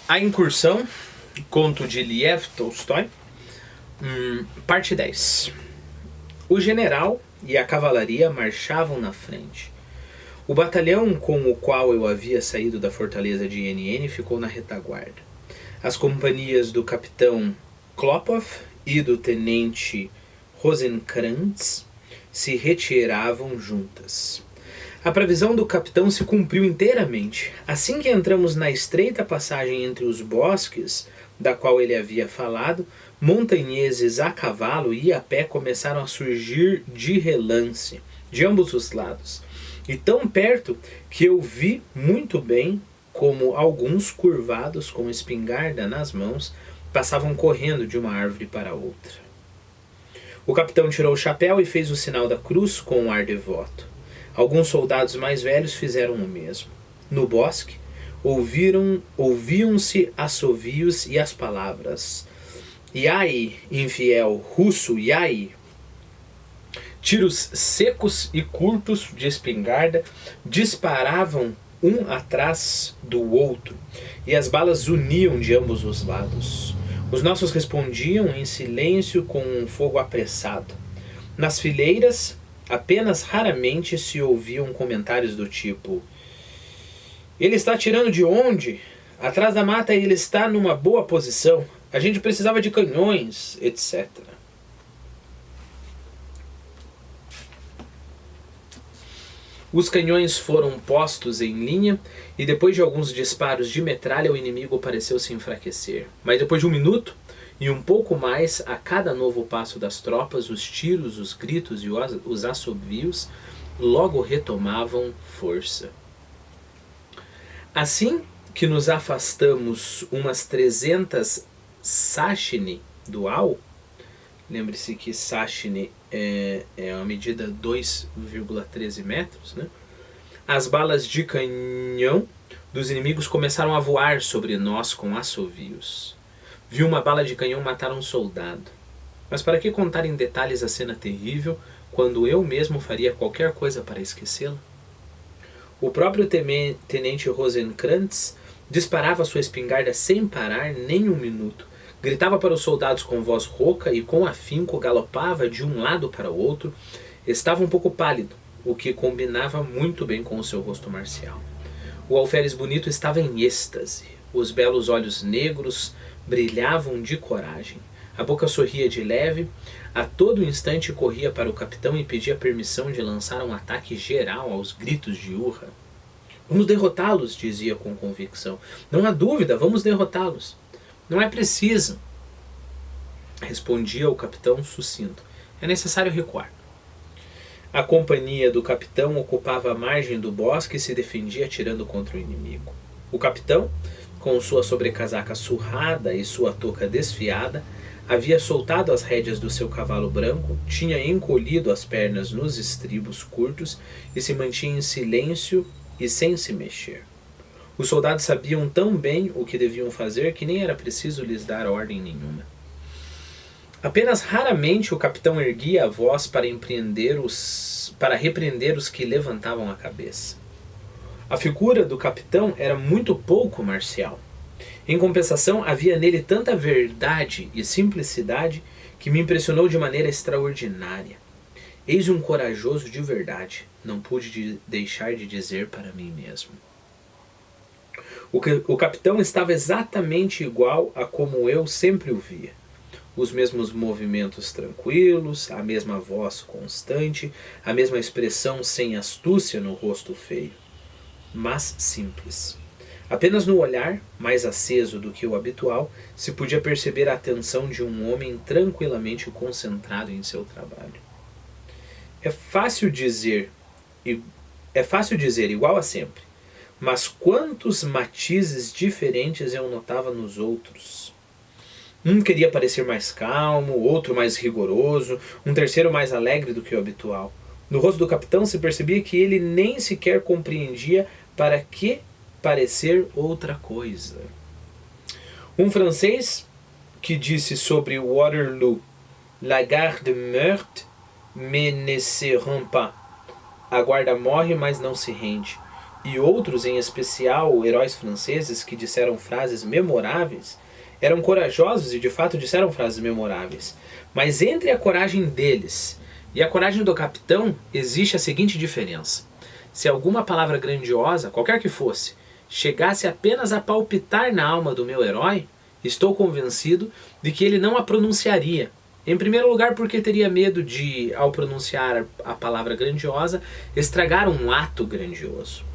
A Incursão, conto de Liev Tolstói, parte 10. O general e a cavalaria marchavam na frente. O batalhão com o qual eu havia saído da fortaleza de Yenien ficou na retaguarda. As companhias do capitão Klopov e do tenente Rosenkrantz se retiravam juntas. A previsão do capitão se cumpriu inteiramente. Assim que entramos na estreita passagem entre os bosques, da qual ele havia falado, montanheses a cavalo e a pé começaram a surgir de relance, de ambos os lados, e tão perto que eu vi muito bem como alguns curvados com espingarda nas mãos passavam correndo de uma árvore para outra. O capitão tirou o chapéu e fez o sinal da cruz com um ar devoto. Alguns soldados mais velhos fizeram o mesmo. No bosque, ouviam-se assovios e as palavras: "Iai, infiel, russo, iai!" Tiros secos e curtos de espingarda disparavam um atrás do outro, e as balas uniam de ambos os lados. Os nossos respondiam em silêncio com um fogo apressado. Nas fileiras, apenas raramente se ouviam comentários do tipo: "Ele está atirando de onde? Atrás da mata ele está numa boa posição. A gente precisava de canhões", etc. Os canhões foram postos em linha e depois de alguns disparos de metralha o inimigo pareceu se enfraquecer. Mas depois de um minuto e um pouco mais a cada novo passo das tropas, os tiros, os gritos e os assobios logo retomavam força. Assim que nos afastamos umas 300 sashni do Al, lembre-se que sashni é uma medida 2,13 metros, né? As balas de canhão dos inimigos começaram a voar sobre nós com assovios. Vi uma bala de canhão matar um soldado. Mas para que contar em detalhes a cena terrível, quando eu mesmo faria qualquer coisa para esquecê-la? O próprio tenente Rosenkrantz disparava sua espingarda sem parar nem um minuto. Gritava para os soldados com voz rouca e com afinco galopava de um lado para o outro. Estava um pouco pálido, o que combinava muito bem com o seu rosto marcial. O alferes bonito estava em êxtase. Os belos olhos negros brilhavam de coragem. A boca sorria de leve. A todo instante corria para o capitão e pedia permissão de lançar um ataque geral aos gritos de urra. "Vamos derrotá-los", dizia com convicção. "Não há dúvida, vamos derrotá-los." "Não é preciso", respondia o capitão sucinto. "É necessário recuar." A companhia do capitão ocupava a margem do bosque e se defendia atirando contra o inimigo. O capitão, com sua sobrecasaca surrada e sua touca desfiada, havia soltado as rédeas do seu cavalo branco, tinha encolhido as pernas nos estribos curtos e se mantinha em silêncio e sem se mexer. Os soldados sabiam tão bem o que deviam fazer que nem era preciso lhes dar ordem nenhuma. Apenas raramente o capitão erguia a voz para repreender os que levantavam a cabeça. A figura do capitão era muito pouco marcial. Em compensação, havia nele tanta verdade e simplicidade que me impressionou de maneira extraordinária. "Eis um corajoso de verdade", não pude deixar de dizer para mim mesmo. O capitão estava exatamente igual a como eu sempre o via. Os mesmos movimentos tranquilos, a mesma voz constante, a mesma expressão sem astúcia no rosto feio, mas simples. Apenas no olhar, mais aceso do que o habitual, se podia perceber a atenção de um homem tranquilamente concentrado em seu trabalho. É fácil dizer igual a sempre, mas quantos matizes diferentes eu notava nos outros. Um queria parecer mais calmo, outro mais rigoroso, um terceiro mais alegre do que o habitual. No rosto do capitão se percebia que ele nem sequer compreendia para que parecer outra coisa. Um francês que disse sobre Waterloo: "La garde meurt, mais ne se rend pas." A guarda morre, mas não se rende. e outros, em especial heróis franceses que disseram frases memoráveis, eram corajosos e de fato disseram frases memoráveis. Mas entre a coragem deles e a coragem do capitão existe a seguinte diferença. Se alguma palavra grandiosa, qualquer que fosse, chegasse apenas a palpitar na alma do meu herói, estou convencido de que ele não a pronunciaria. Em primeiro lugar, porque teria medo de, ao pronunciar a palavra grandiosa, estragar um ato grandioso.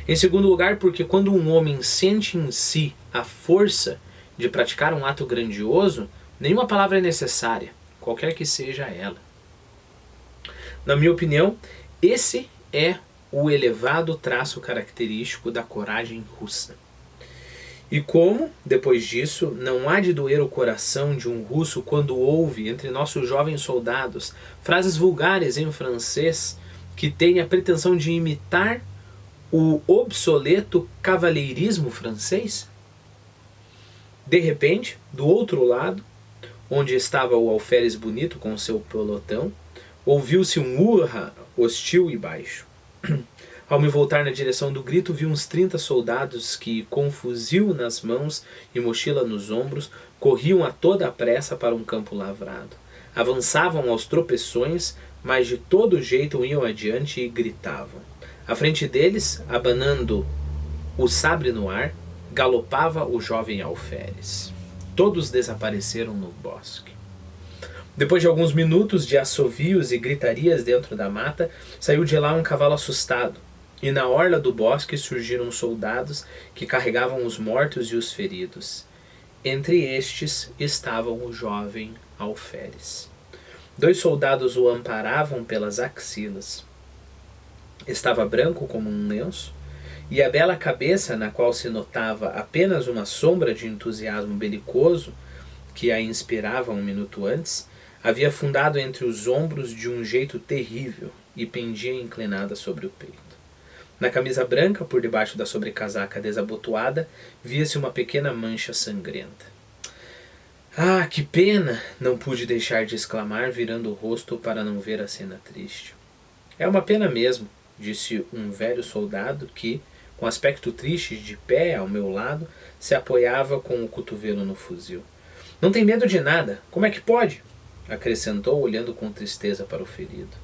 Em segundo lugar, porque quando um homem sente em si a força de praticar um ato grandioso, nenhuma palavra é necessária, qualquer que seja ela. Na minha opinião, esse é o elevado traço característico da coragem russa. E como, depois disso, não há de doer o coração de um russo quando ouve, entre nossos jovens soldados, frases vulgares em francês que têm a pretensão de imitar o obsoleto cavalheirismo francês? De repente, do outro lado, onde estava o alferes bonito com seu pelotão, ouviu-se um urra hostil e baixo. Ao me voltar na direção do grito, vi uns 30 soldados que, com fuzil nas mãos e mochila nos ombros, corriam a toda a pressa para um campo lavrado. Avançavam aos tropeções, mas de todo jeito iam adiante e gritavam. À frente deles, abanando o sabre no ar, galopava o jovem alferes. Todos desapareceram no bosque. Depois de alguns minutos de assovios e gritarias dentro da mata, saiu de lá um cavalo assustado. E na orla do bosque surgiram soldados que carregavam os mortos e os feridos. Entre estes estavam o jovem alferes. 2 soldados o amparavam pelas axilas. Estava branco como um lenço, e a bela cabeça, na qual se notava apenas uma sombra de entusiasmo belicoso que a inspirava um minuto antes, havia afundado entre os ombros de um jeito terrível e pendia inclinada sobre o peito. Na camisa branca, por debaixo da sobrecasaca desabotoada, via-se uma pequena mancha sangrenta. Ah, que pena! Não pude deixar de exclamar, virando o rosto para não ver a cena triste. É uma pena mesmo, disse um velho soldado que, com aspecto triste, de pé ao meu lado, se apoiava com o cotovelo no fuzil. Não tem medo de nada, como é que pode? Acrescentou, olhando com tristeza para o ferido.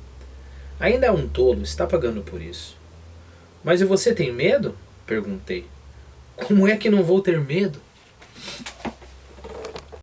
Ainda é um tolo, está pagando por isso. Mas e você tem medo? Perguntei. Como é que não vou ter medo?